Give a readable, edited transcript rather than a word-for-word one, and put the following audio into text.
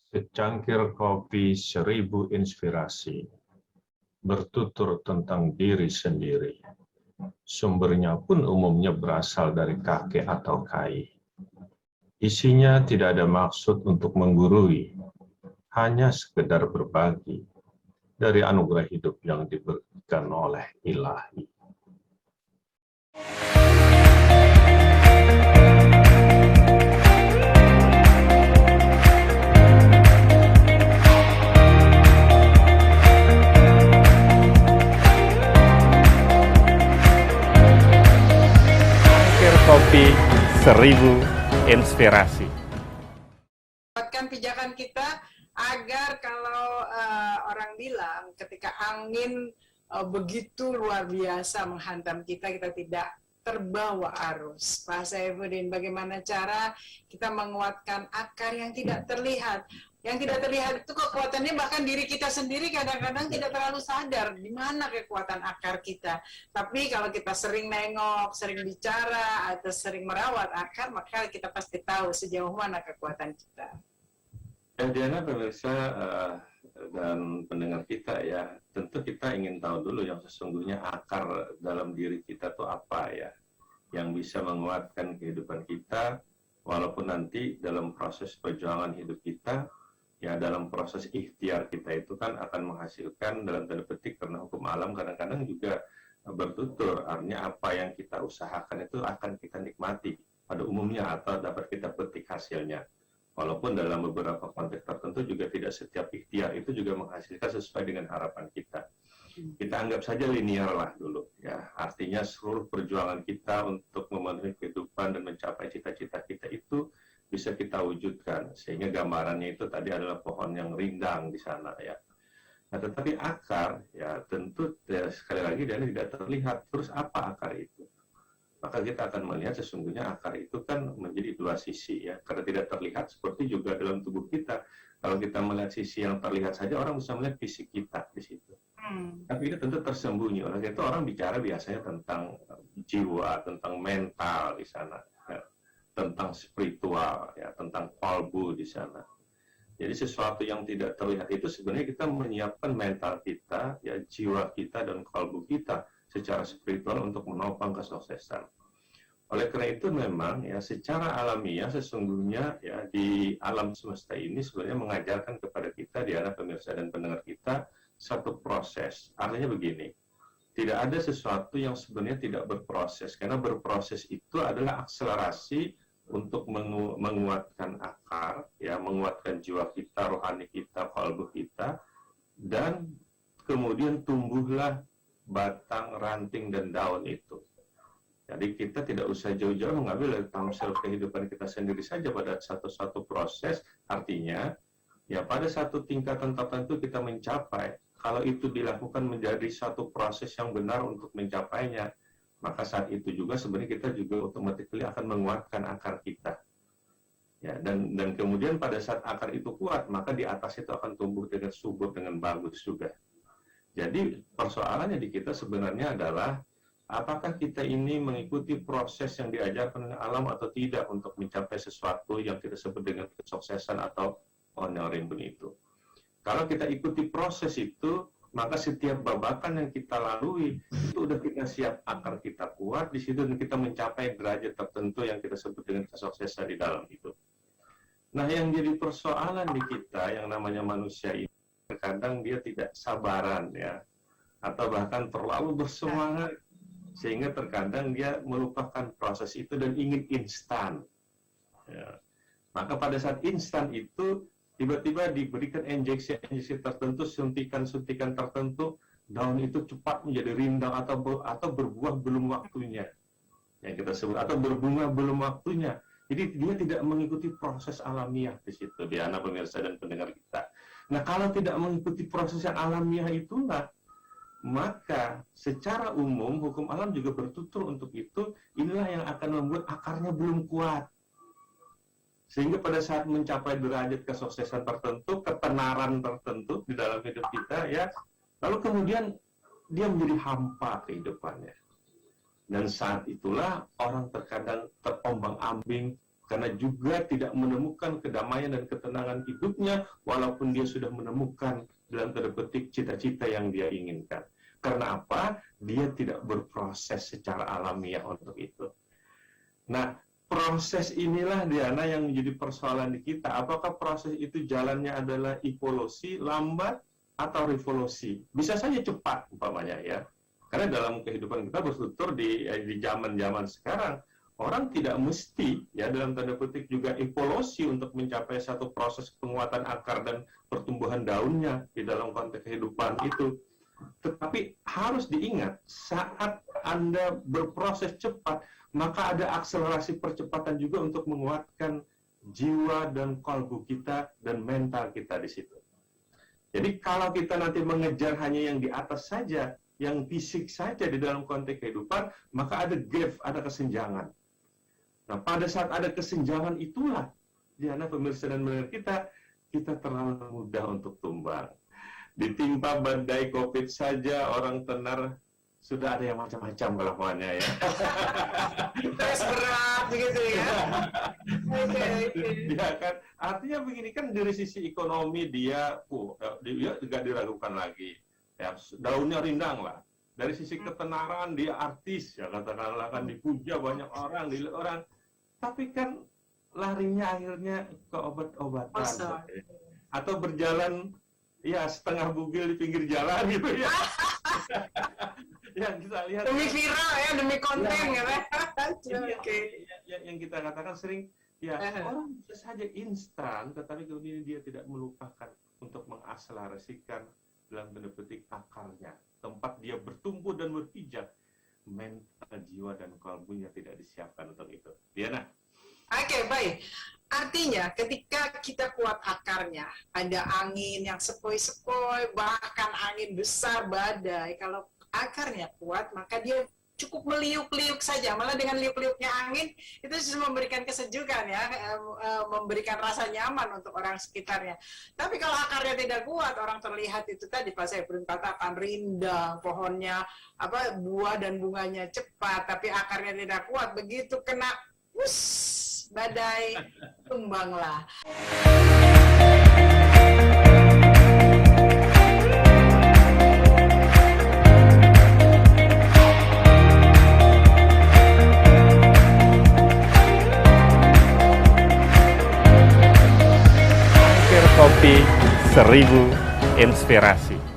Secangkir kopi, 1000 inspirasi, bertutur tentang diri sendiri. Sumbernya pun umumnya berasal dari kakek atau kai. Isinya tidak ada maksud untuk menggurui, hanya sekedar berbagi dari anugerah hidup yang diberikan oleh Ilahi. Kopi 1000 inspirasi. Buatkan pijakan kita agar kalau orang bilang ketika angin begitu luar biasa menghantam kita, kita tidak terbawa arus. Pak Saifuddin, bagaimana cara kita menguatkan akar yang tidak terlihat? Yang tidak terlihat itu kekuatannya bahkan diri kita sendiri kadang-kadang tidak terlalu sadar di mana kekuatan akar kita. Tapi kalau kita sering nengok, sering bicara, atau sering merawat akar, maka kita pasti tahu sejauh mana kekuatan kita. Diana, pemirsa dan pendengar kita ya, tentu kita ingin tahu dulu yang sesungguhnya akar dalam diri kita itu apa ya, yang bisa menguatkan kehidupan kita, walaupun nanti dalam proses perjuangan hidup kita, ya dalam proses ikhtiar kita itu kan akan menghasilkan dalam tanda petik, karena hukum alam kadang-kadang juga bertutur, artinya apa yang kita usahakan itu akan kita nikmati pada umumnya atau dapat kita petik hasilnya. Walaupun dalam beberapa konteks tertentu juga tidak setiap ikhtiar itu juga menghasilkan sesuai dengan harapan kita. Kita anggap saja linear lah dulu ya, artinya seluruh perjuangan kita untuk memenuhi kehidupan dan mencapai cita-cita kita itu bisa kita wujudkan, sehingga gambarannya itu tadi adalah pohon yang rindang di sana ya. Nah, tetapi akar ya tentu ya, sekali lagi dia tidak terlihat. Terus apa akar itu? Maka kita akan melihat sesungguhnya akar itu kan menjadi dua sisi ya, karena tidak terlihat. Seperti juga dalam tubuh kita, kalau kita melihat sisi yang terlihat saja, orang bisa melihat fisik kita di situ. Tapi itu tentu tersembunyi. Oleh itu orang bicara biasanya tentang jiwa, tentang mental di sana. Tentang spiritual, ya, tentang kalbu di sana. Jadi sesuatu yang tidak terlihat itu sebenarnya kita menyiapkan mental kita, ya, jiwa kita dan kalbu kita secara spiritual untuk menopang kesuksesan. Oleh karena itu memang ya secara alamiah sesungguhnya ya di alam semesta ini sebenarnya mengajarkan kepada kita, di anak pemirsa dan pendengar kita, satu proses. Artinya begini, tidak ada sesuatu yang sebenarnya tidak berproses, karena berproses itu adalah akselerasi untuk menguatkan akar, ya, menguatkan jiwa kita, rohani kita, kalbu kita, dan kemudian tumbuhlah batang, ranting, dan daun itu. Jadi kita tidak usah jauh-jauh mengambil dari tamsil kehidupan kita sendiri saja pada satu-satu proses, artinya ya pada satu tingkatan tertentu kita mencapai, kalau itu dilakukan menjadi satu proses yang benar untuk mencapainya, maka saat itu juga sebenarnya kita juga otomatis akan menguatkan akar kita. Ya, dan kemudian pada saat akar itu kuat, maka di atas itu akan tumbuh dengan subur, dengan bagus juga. Jadi persoalannya di kita sebenarnya adalah apakah kita ini mengikuti proses yang diajarkan oleh alam atau tidak untuk mencapai sesuatu yang kita sebut dengan kesuksesan atau honoring itu. Kalau kita ikuti proses itu, maka setiap babakan yang kita lalui itu udah kita siap, akar kita kuat di situ, dan kita mencapai derajat tertentu yang kita sebut dengan kesuksesan di dalam itu. Nah, yang jadi persoalan di kita yang namanya manusia ini, terkadang dia tidak sabaran ya, atau bahkan terlalu bersemangat sehingga terkadang dia melupakan proses itu dan ingin instan. Ya. Maka pada saat instan itu tiba-tiba diberikan injeksi-injeksi tertentu, suntikan-suntikan tertentu, daun itu cepat menjadi rindang atau berbuah belum waktunya, yang kita sebut, atau berbunga belum waktunya. Jadi dia tidak mengikuti proses alamiah di situ, di anak pemirsa dan pendengar kita. Nah, kalau tidak mengikuti proses yang alamiah itulah, maka secara umum hukum alam juga bertutur untuk itu. Inilah yang akan membuat akarnya belum kuat. Sehingga pada saat mencapai derajat kesuksesan tertentu, ketenaran tertentu di dalam hidup kita ya, lalu kemudian dia menjadi hampa kehidupannya. Dan saat itulah orang terkadang terombang-ambing, karena juga tidak menemukan kedamaian dan ketenangan hidupnya walaupun dia sudah menemukan dalam tanda petik cita-cita yang dia inginkan. Karena apa? Dia tidak berproses secara alamiah untuk itu. Nah, proses inilah Diana yang menjadi persoalan di kita. Apakah proses itu jalannya adalah evolusi, lambat, atau revolusi? Bisa saja cepat umpamanya ya. Karena dalam kehidupan kita berstruktur di zaman-zaman sekarang, orang tidak mesti ya dalam tanda petik juga evolusi untuk mencapai satu proses penguatan akar dan pertumbuhan daunnya di dalam konteks kehidupan itu. Tetapi harus diingat, saat Anda berproses cepat, maka ada akselerasi percepatan juga untuk menguatkan jiwa dan kalbu kita dan mental kita di situ. Jadi kalau kita nanti mengejar hanya yang di atas saja, yang fisik saja di dalam konteks kehidupan, maka ada gap, ada kesenjangan. Nah, pada saat ada kesenjangan itulah, Diana pemirsa dan pendengar kita terlalu mudah untuk tumbang. Ditimpa badai COVID saja, orang tenar, sudah ada yang macam-macam kelakuannya ya. Tes berat begitu ya. Ya kan, artinya begini kan dari sisi ekonomi dia juga diragukan lagi. Ya, daunnya rindang lah. Dari sisi ketenaran dia artis ya, katakanlah kan dipuja banyak orang, dilihat orang. Tapi kan larinya akhirnya ke obat-obatan. Atau berjalan ya setengah bugil di pinggir jalan gitu ya. Yang kita lihat demi viral ya, demi konten ya. Yang kita katakan sering ya orang bisa saja instan, tetapi kemudian dia tidak melupakan untuk mengakselerasikan dalam tanda petik akarnya, tempat dia bertumbuh dan berpijak. Mental, jiwa, dan kalbunya tidak disiapkan untuk itu. Diana. Oke, baik. Artinya ketika kita kuat akarnya, ada angin yang sepoi-sepoi, bahkan angin besar, badai. Kalau akarnya kuat, maka dia cukup meliuk-liuk saja. Malah dengan liuk-liuknya angin, itu sudah memberikan kesejukan ya, memberikan rasa nyaman untuk orang sekitarnya. Tapi kalau akarnya tidak kuat, orang terlihat itu tadi Pak Saiful katakan rindang, pohonnya buah dan bunganya cepat, tapi akarnya tidak kuat. Begitu kena badai, tumbanglah. Kopi 1000 Inspirasi.